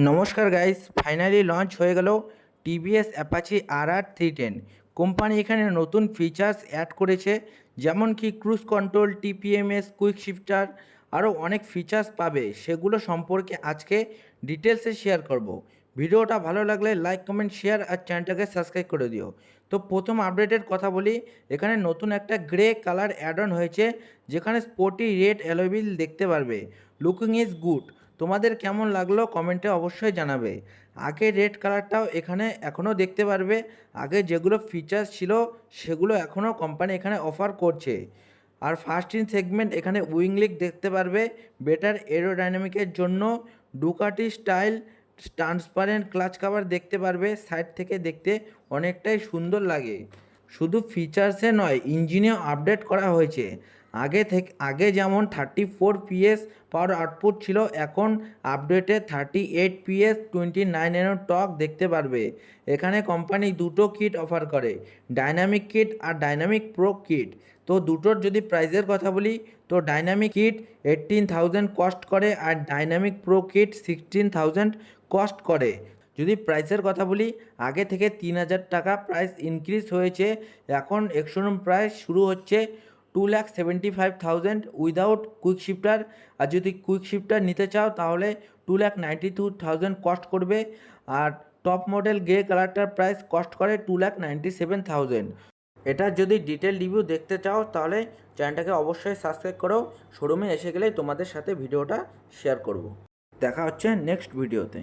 নমস্কার guys, finally launch হয়ে গেল টিভিএস অ্যাপাচি RR 310। কোম্পানি এখানে নতুন ফিচার্স অ্যাড করেছে, যেমন কি ক্রুজ কন্ট্রোল, টিপিএমএস, কুইক শিফটার, আরও অনেক ফিচার্স পাবে। সেগুলো সম্পর্কে আজকে ডিটেলসে শেয়ার করব। ভিডিওটা ভালো লাগলে লাইক, কমেন্ট, শেয়ার আর চ্যানেলটাকে সাবস্ক্রাইব করে দিও। তো প্রথম আপডেটের কথা বলি, এখানে নতুন একটা গ্রে কালার অ্যাড অন হয়েছে, যেখানে স্পোর্টি রেড অ্যালয় হুইল দেখতে পারবে। Looking is good. তোমাদের কেমন লাগলো কমেন্টে অবশ্যই জানাবে। আগে রেড কালারটাও এখানে এখনও দেখতে পারবে। আগে যেগুলো ফিচার্স ছিল সেগুলো এখনও কোম্পানি এখানে অফার করছে। আর ফার্স্ট ইন সেগমেন্ট এখানে উইংলিক দেখতে পারবে বেটার এরোডাইনামিকের জন্য। Ducati style transparent clutch cover দেখতে পারবে, সাইড থেকে দেখতে অনেকটাই সুন্দর লাগে। শুধু ফিচার্সে নয়, ইঞ্জিনেও আপডেট করা হয়েছে। আগে যেমন 34 PS পাওয়ার আউটপুট ছিল, এখন আপডেটে 38 PS 29 এর টক দেখতে পারবে। এখানে কোম্পানি দুটো কিট অফার করে, ডাইনামিক কিট আর ডাইনামিক প্রো কিট। তো দুটোর যদি প্রাইসের কথা বলি, তো ডাইনামিক কিট 18,000 কস্ট করে আর ডাইনামিক প্রো কিট 16,000 কস্ট করে। যদি প্রাইসের কথা বলি, আগে থেকে 3,000 টাকা প্রাইস ইনক্রিজ হয়েছে। এখন এক্সশোরুম প্রাইস শুরু হচ্ছে 2,75,000 উইদাউট কুইক শিফটার। আর যদি কুইক শিফটার নিতে চাও তাহলে 2,92,000 কস্ট করবে। আর টপ মডেল গ্রে কালারটার প্রাইস কস্ট করে 2,97,000। এটা যদি ডিটেল রিভিউ দেখতে চাও তাহলে চ্যানেলটাকে অবশ্যই সাবস্ক্রাইব করো। শোরুমে এসে গেলে তোমাদের সাথে ভিডিওটা শেয়ার করব। দেখা হচ্ছে নেক্সট ভিডিওতে।